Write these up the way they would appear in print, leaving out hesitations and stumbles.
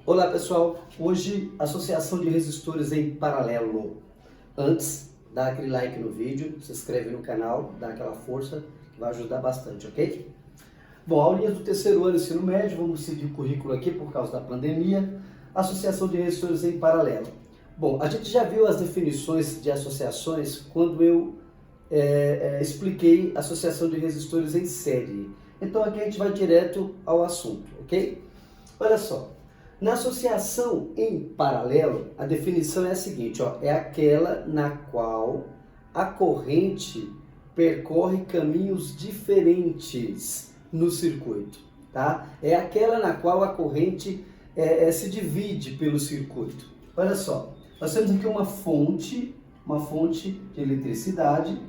Olá pessoal, hoje associação de resistores em paralelo. Antes, dá aquele like no vídeo, se inscreve no canal, dá aquela força, que vai ajudar bastante, ok? Bom, aulinhas do terceiro ano ensino médio, vamos seguir o currículo aqui por causa da pandemia. Associação de resistores em paralelo. Bom, a gente já viu as definições de associações quando eu expliquei associação de resistores em série. Então aqui a gente vai direto ao assunto, ok? Olha só. Na associação em paralelo, a definição é a seguinte, ó, é aquela na qual a corrente percorre caminhos diferentes no circuito, tá? É aquela na qual a corrente se divide pelo circuito. Olha só, nós temos aqui uma fonte de eletricidade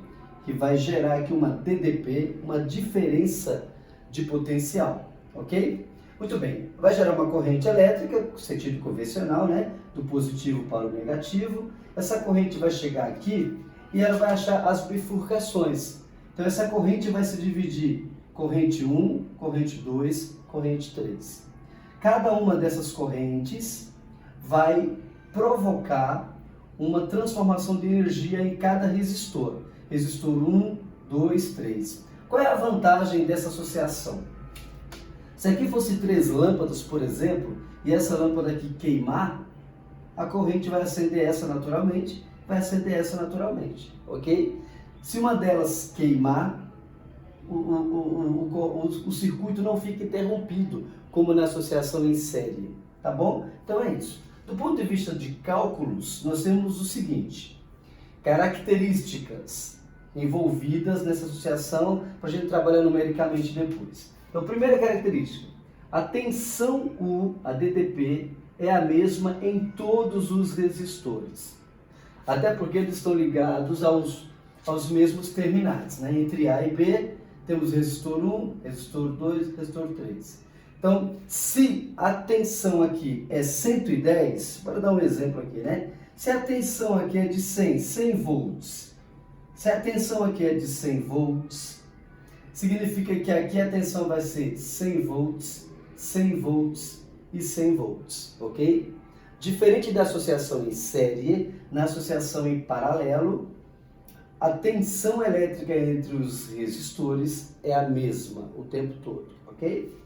que vai gerar aqui uma DDP, uma diferença de potencial, ok? Muito bem, vai gerar uma corrente elétrica, no sentido convencional, né? Do positivo para o negativo. Essa corrente vai chegar aqui e ela vai achar as bifurcações. Então essa corrente vai se dividir corrente 1, corrente 2, corrente 3. Cada uma dessas correntes vai provocar uma transformação de energia em cada resistor. Resistor 1, 2, 3. Qual é a vantagem dessa associação? Se aqui fosse 3 lâmpadas, por exemplo, e essa lâmpada aqui queimar, a corrente vai acender essa naturalmente, vai acender essa naturalmente, ok? Se uma delas queimar, o circuito não fica interrompido, como na associação em série, tá bom? Então é isso. Do ponto de vista de cálculos, nós temos o seguinte, características envolvidas nessa associação, para a gente trabalhar numericamente depois. Então, primeira característica, a tensão U, a DDP, é a mesma em todos os resistores. Até porque eles estão ligados aos mesmos terminais, né? Entre A e B, temos resistor 1, resistor 2, resistor 3. Então, se a tensão aqui é 110, para dar um exemplo aqui, né? Se a tensão aqui é de 100 volts, se a tensão aqui é de 100 volts, significa que aqui a tensão vai ser 100 volts, 100 volts e 100 volts, ok? Diferente da associação em série, na associação em paralelo, a tensão elétrica entre os resistores é a mesma o tempo todo, ok?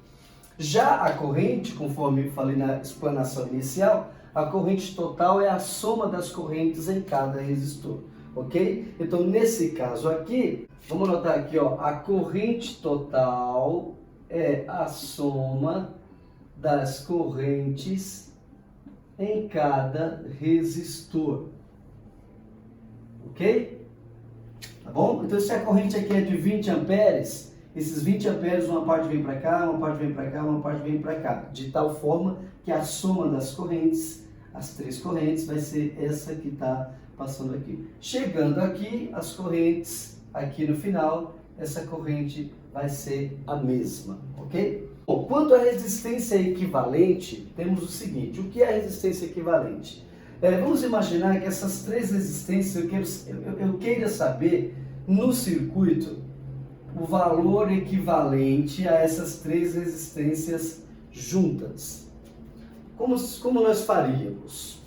Já a corrente, conforme falei na explanação inicial, a corrente total é a soma das correntes em cada resistor, ok? Então, nesse caso aqui, vamos notar aqui, ó, a corrente total é a soma das correntes em cada resistor, ok? Tá bom? Então, se a corrente aqui é de 20 amperes, esses 20 amperes, uma parte vem para cá, uma parte vem para cá, uma parte vem para cá, de tal forma que a soma das correntes, as 3 correntes, vai ser essa que está passando aqui. Chegando aqui, as correntes, aqui no final, essa corrente vai ser a mesma, ok? Bom, quanto à resistência equivalente, temos o seguinte, o que é a resistência equivalente? Vamos imaginar que essas 3 resistências, eu queira saber, no circuito, o valor equivalente a essas 3 resistências juntas. Como nós faríamos?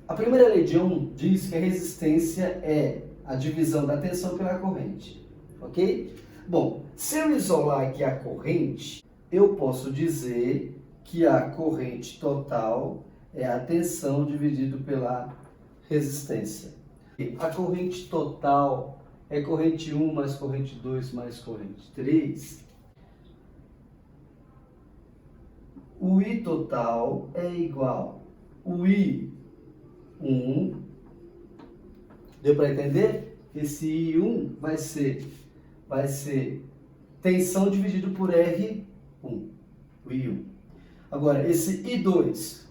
A primeira lei de Ohm diz que a resistência é a divisão da tensão pela corrente, ok? Bom, se eu isolar aqui a corrente, eu posso dizer que a corrente total é a tensão dividido pela resistência. A corrente total é corrente 1 mais corrente 2 mais corrente 3. O I total é igual o I1, deu para entender? Esse I1 vai ser tensão dividido por R1, o I1. Agora, esse I2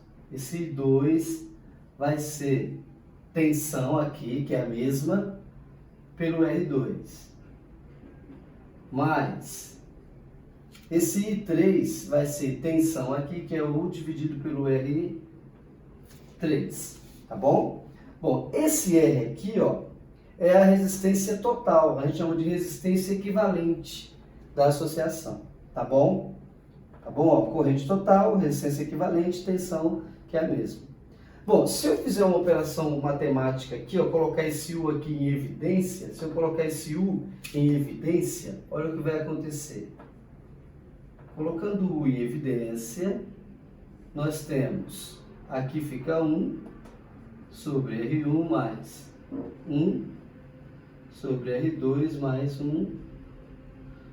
vai ser tensão aqui, que é a mesma, pelo R2, mais esse I3 vai ser tensão aqui, que é o U dividido pelo R3, tá bom? Bom, esse R aqui, ó, é a resistência total, a gente chama de resistência equivalente da associação, tá bom? Tá bom? Ó, corrente total, resistência equivalente, tensão, que é a mesma. Bom, se eu fizer uma operação matemática aqui, ó, colocar esse U aqui em evidência, se eu colocar esse U em evidência, olha o que vai acontecer. Colocando o U em evidência, nós temos, aqui fica 1 sobre R1 mais 1 sobre R2 mais 1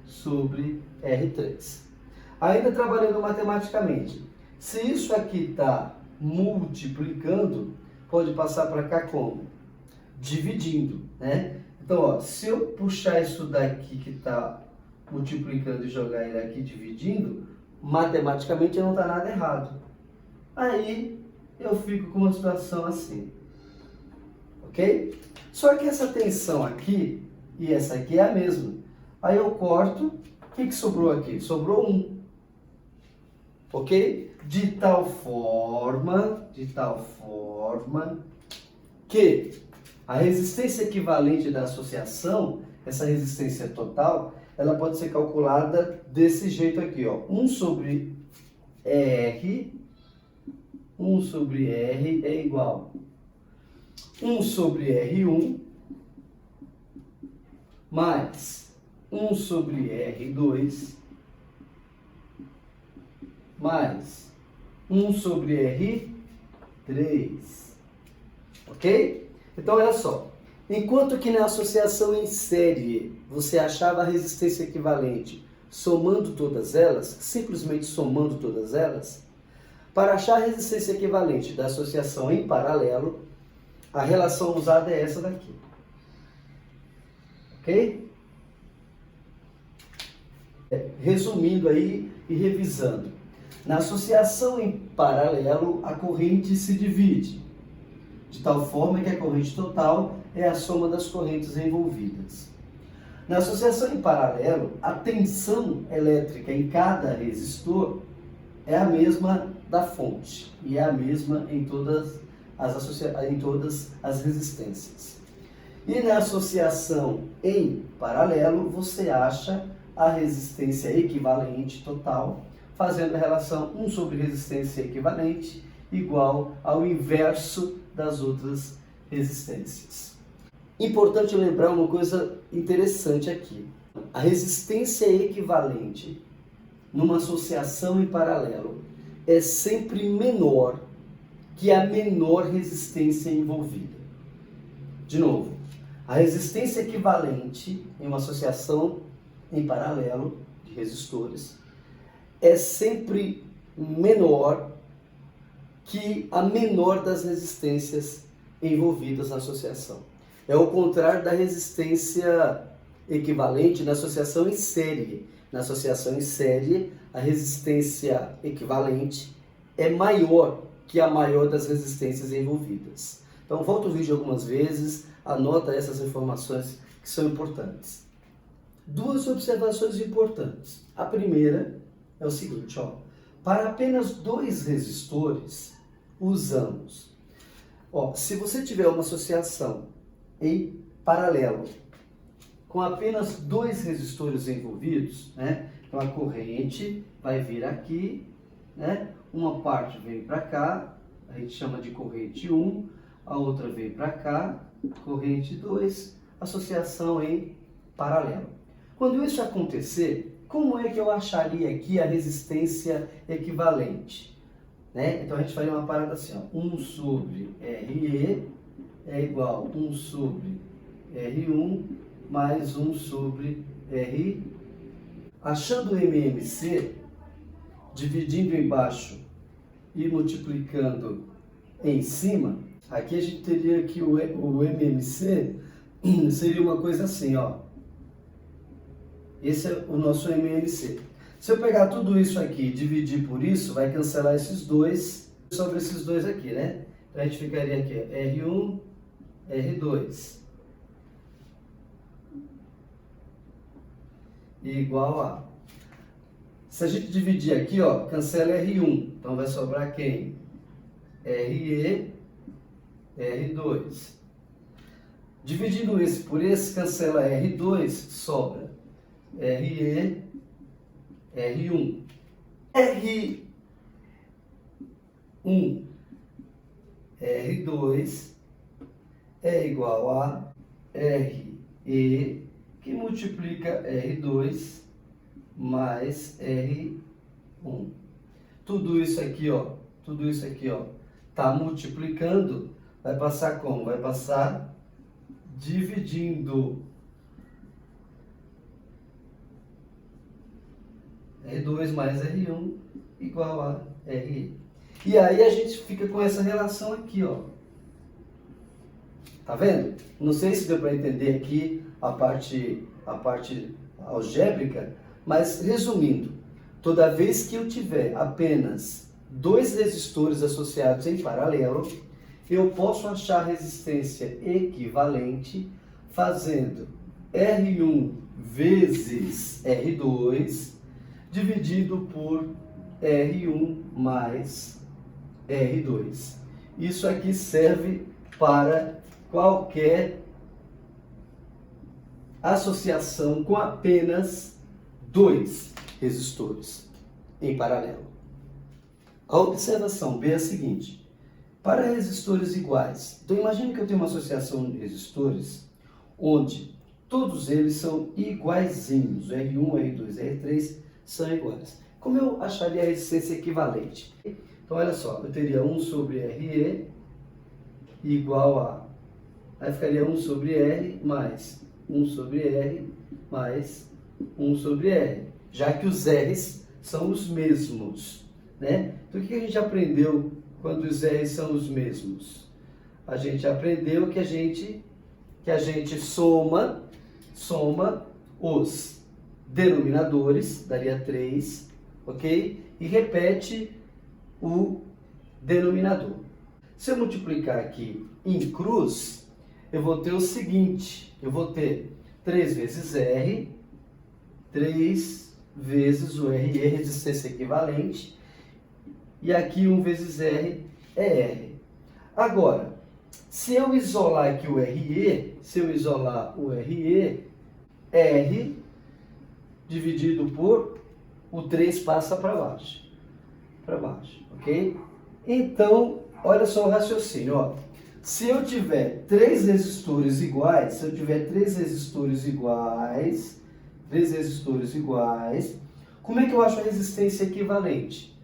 sobre R3. Ainda trabalhando matematicamente, se isso aqui está multiplicando, pode passar para cá como? Dividindo, né? Então, ó, se eu puxar isso daqui que está multiplicando e jogar ele aqui dividindo, matematicamente não está nada errado. Aí eu fico com uma situação assim, ok? Só que essa tensão aqui e essa aqui é a mesma. Aí eu corto, o que sobrou aqui? Sobrou 1, ok? De tal forma que a resistência equivalente da associação, essa resistência total, ela pode ser calculada desse jeito aqui, ó. 1 sobre R é igual 1 sobre R1 mais 1 sobre R2 mais 1 sobre R3, ok? Então, olha só, enquanto que na associação em série você achava a resistência equivalente somando todas elas, simplesmente somando todas elas, para achar a resistência equivalente da associação em paralelo, a relação usada é essa daqui, ok? Resumindo aí e revisando. Na associação em paralelo, a corrente se divide, de tal forma que a corrente total é a soma das correntes envolvidas. Na associação em paralelo, a tensão elétrica em cada resistor é a mesma da fonte e é a mesma em todas as resistências. E na associação em paralelo, você acha a resistência equivalente total, fazendo a relação 1 sobre resistência equivalente igual ao inverso das outras resistências. Importante lembrar uma coisa interessante aqui. A resistência equivalente numa associação em paralelo é sempre menor que a menor resistência envolvida. De novo, a resistência equivalente em uma associação em paralelo de resistores é sempre menor que a menor das resistências envolvidas na associação. É o contrário da resistência equivalente na associação em série. Na associação em série, a resistência equivalente é maior que a maior das resistências envolvidas. Então, volta o vídeo algumas vezes, anota essas informações que são importantes. Duas observações importantes. A primeira é o seguinte, ó, para apenas 2 resistores, usamos. Ó, se você tiver uma associação em paralelo com apenas 2 resistores envolvidos, né? Então a corrente vai vir aqui, né? Uma parte vem para cá, a gente chama de corrente 1, a outra vem para cá, corrente 2, associação em paralelo. Quando isso acontecer, como é que eu acharia aqui a resistência equivalente? Né? Então a gente faria uma parada assim, ó, 1 sobre RE é igual a 1 sobre R1 mais 1 sobre RI. Achando o MMC, dividindo embaixo e multiplicando em cima, aqui a gente teria que o MMC seria uma coisa assim, ó. Esse é o nosso MMC. Se eu pegar tudo isso aqui e dividir por isso, vai cancelar esses dois sobre esses dois aqui, né? Então a gente ficaria aqui, R1, R2. Igual a... Se a gente dividir aqui, ó, cancela R1. Então vai sobrar quem? RE, R2. Dividindo esse por esse, cancela R2, sobra RE, R1. R1, R2 é igual a RE, que multiplica R2 mais R1. Tudo isso aqui, ó, tá multiplicando, vai passar como? Vai passar dividindo. R2 mais R1 igual a RE. E aí a gente fica com essa relação aqui, ó. Tá vendo? Não sei se deu para entender aqui a parte algébrica, mas resumindo, toda vez que eu tiver apenas dois resistores associados em paralelo, eu posso achar a resistência equivalente fazendo R1 vezes R2 dividido por R1 mais R2. Isso aqui serve para qualquer associação com apenas dois resistores em paralelo. A observação B é a seguinte: para resistores iguais, então imagine que eu tenho uma associação de resistores onde todos eles são iguaizinhos, R1, R2, R3 são iguais. Como eu acharia a resistência equivalente? Então olha só, eu teria 1 sobre RE igual a, aí ficaria 1 sobre R mais 1 sobre R mais 1 sobre R, já que os R's são os mesmos, né? Então o que a gente aprendeu quando os R's são os mesmos? A gente aprendeu que a gente soma os denominadores, daria 3, ok? E repete o denominador. Se eu multiplicar aqui em cruz, eu vou ter o seguinte, eu vou ter 3 vezes R, 3 vezes o RE, resistência equivalente, e aqui 1 vezes R é R. Agora, se eu isolar aqui o RE, R dividido por o 3 passa para baixo, ok? Então, olha só o raciocínio, ó. Se eu tiver três resistores iguais, como é que eu acho a resistência equivalente?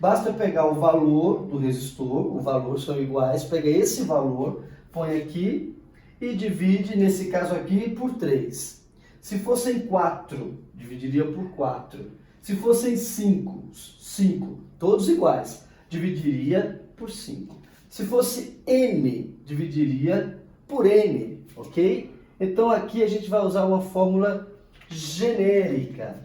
Basta pegar o valor do resistor, o valor são iguais, pega esse valor, põe aqui e divide, nesse caso aqui, por 3. Se fossem 4, dividiria por 4. Se fossem 5, todos iguais, dividiria por 5. Se fosse N, dividiria por N, ok? Então aqui a gente vai usar uma fórmula genérica,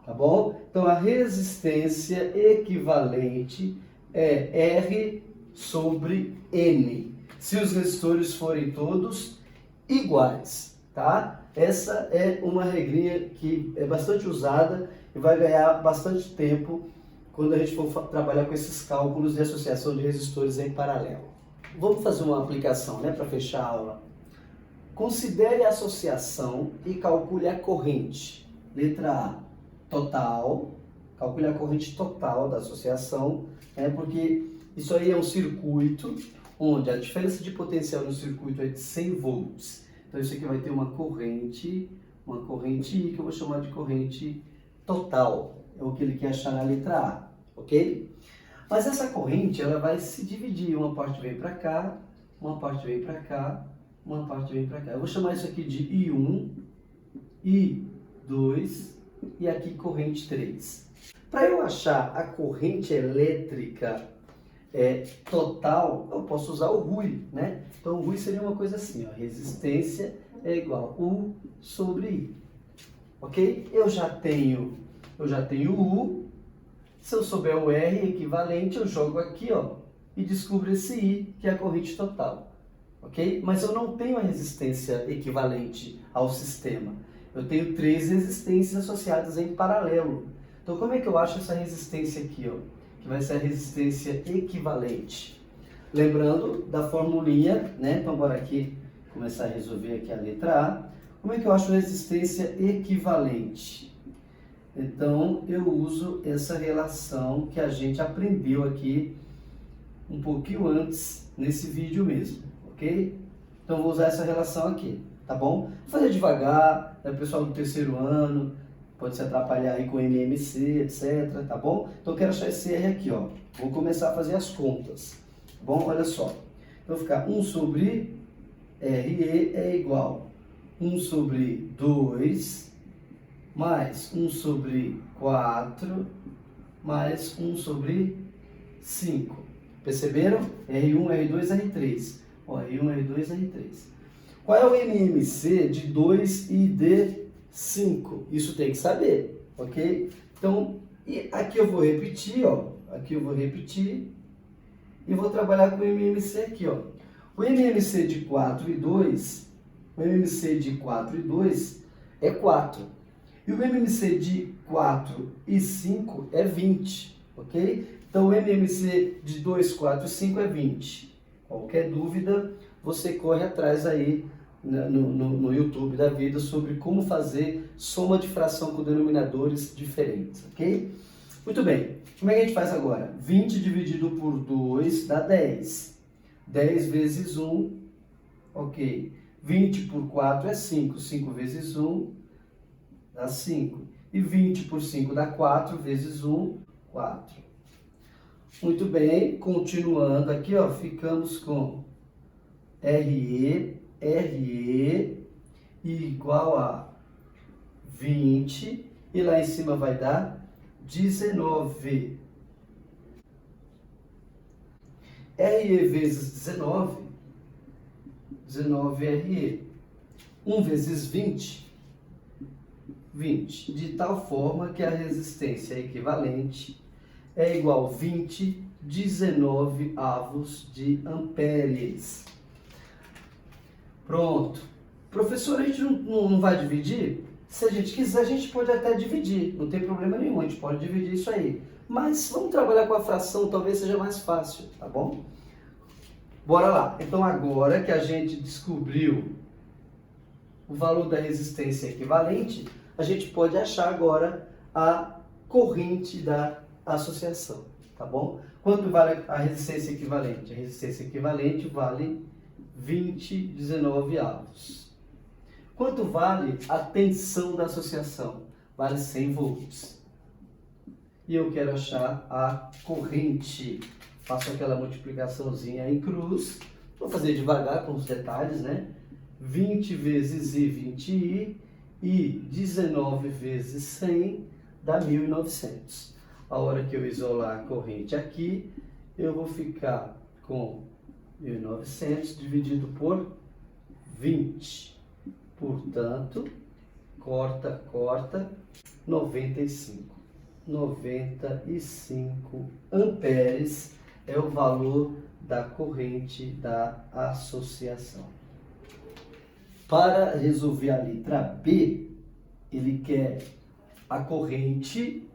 tá bom? Então a resistência equivalente é R sobre N, se os resistores forem todos iguais, tá? Essa é uma regrinha que é bastante usada e vai ganhar bastante tempo quando a gente for trabalhar com esses cálculos de associação de resistores em paralelo. Vamos fazer uma aplicação, né, para fechar a aula. Considere a associação e calcule a corrente. Letra A, total. Calcule a corrente total da associação, né, porque isso aí é um circuito onde a diferença de potencial no circuito é de 100 volts. Então isso aqui vai ter uma corrente I que eu vou chamar de corrente total. É o que ele quer achar na letra A, ok? Mas essa corrente, ela vai se dividir. Uma parte vem para cá, uma parte vem para cá, uma parte vem para cá. Eu vou chamar isso aqui de I1, I2 e aqui corrente 3. Para eu achar a corrente elétrica total, eu posso usar o RUI, né? Então o RUI seria uma coisa assim, ó, resistência é igual a U sobre I, ok? Eu já tenho U, se eu souber o R equivalente, eu jogo aqui, ó, e descubro esse I, que é a corrente total, ok? Mas eu não tenho a resistência equivalente ao sistema, eu tenho 3 resistências associadas em paralelo. Então como é que eu acho essa resistência aqui, ó? Que vai ser a resistência equivalente. Lembrando da formulinha, né? Então bora aqui começar a resolver aqui a letra A. Como é que eu acho a resistência equivalente? Então, eu uso essa relação que a gente aprendeu aqui um pouquinho antes, nesse vídeo mesmo, ok? Então, vou usar essa relação aqui, tá bom? Vou fazer devagar, o pessoal do terceiro ano pode se atrapalhar aí com MMC, etc, tá bom? Então, eu quero achar esse R aqui, ó. Vou começar a fazer as contas, tá bom? Olha só. Então, vai ficar 1 sobre RE é igual 1 sobre 2 mais 1 sobre 4 mais 1 sobre 5. Perceberam? R1, R2, R3. Ó, R1, R2, R3. Qual é o MMC de 2 e de 5? Isso tem que saber, ok? Então, e aqui eu vou repetir, ó. Aqui eu vou repetir e vou trabalhar com o MMC aqui, ó. O MMC de 4 e 2, o MMC de 4 e 2 é 4. E o MMC de 4 e 5 é 20, ok? Então, o MMC de 2, 4 e 5 é 20. Qualquer dúvida, você corre atrás aí no YouTube da vida sobre como fazer soma de fração com denominadores diferentes, ok? Muito bem. Como é que a gente faz agora? 20 dividido por 2 dá 10. 10 vezes 1, ok. 20 por 4 é 5. 5 vezes 1 dá 5. E 20 por 5 dá 4, vezes 1, 4. Muito bem, continuando aqui, ó, ficamos com RE igual a 20, e lá em cima vai dar 19. RE vezes 19, 19 RE. 1 vezes 20, 20, de tal forma que a resistência equivalente é igual a 20, 19 avos de amperes. Pronto. Professor, a gente não vai dividir? Se a gente quiser, a gente pode até dividir, não tem problema nenhum, a gente pode dividir isso aí. Mas vamos trabalhar com a fração, talvez seja mais fácil, tá bom? Bora lá. Então, agora que a gente descobriu o valor da resistência equivalente, a gente pode achar agora a corrente da associação, tá bom? Quanto vale a resistência equivalente? A resistência equivalente vale 20, 19 avos. Quanto vale a tensão da associação? Vale 100 volts. E eu quero achar a corrente. Faço aquela multiplicaçãozinha em cruz. Vou fazer devagar com os detalhes, né? 20 vezes I, 20I, e 19 vezes 100 dá 1.900. A hora que eu isolar a corrente aqui, eu vou ficar com 1.900 dividido por 20. Portanto, corta, 95. 95 amperes é o valor da corrente da associação. Para resolver a letra B, ele quer a corrente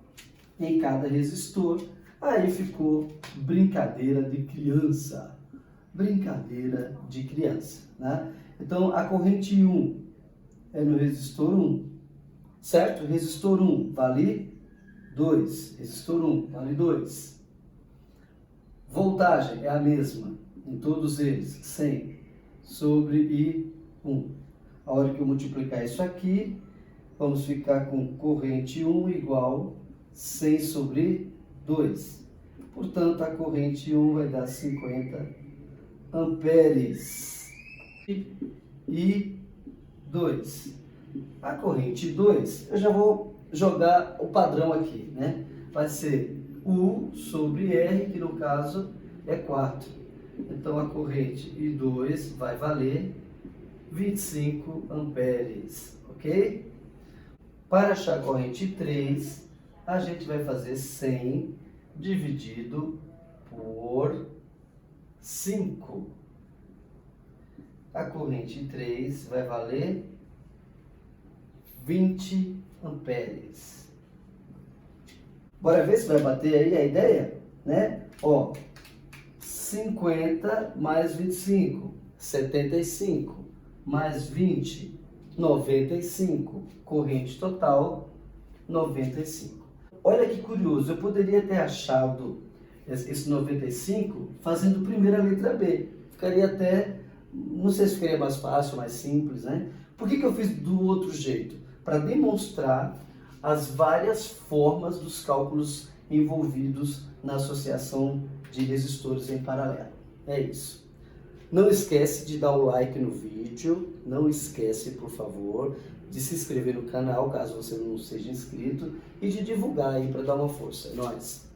em cada resistor. Aí ficou brincadeira de criança. Brincadeira de criança, né? Então, a corrente 1 é no resistor 1, certo? Resistor 1 vale 2. Resistor 1 vale 2. Voltagem é a mesma em todos eles, 100 sobre I1. A hora que eu multiplicar isso aqui, vamos ficar com corrente 1 igual 100 sobre 2. Portanto, a corrente 1 vai dar 50 amperes. E 2. A corrente 2, eu já vou jogar o padrão aqui, né? Vai ser U sobre R, que no caso é 4. Então, a corrente I2 vai valer 25 amperes, ok? Para achar a corrente 3, a gente vai fazer 100 dividido por 5. A corrente 3 vai valer 20 amperes. Bora ver se vai bater aí a ideia, né? Ó, 50 mais 25, 75, mais 20, 95. Corrente total 95. Olha que curioso, eu poderia ter achado esse 95 fazendo primeiro a letra B. Ficaria até, não sei se ficaria mais fácil, mais simples, né? Por que eu fiz do outro jeito? Para demonstrar as várias formas dos cálculos envolvidos na associação de resistores em paralelo. É isso. Não esquece de dar o like no vídeo, não esquece, por favor, de se inscrever no canal, caso você não seja inscrito, e de divulgar aí para dar uma força. É nóis!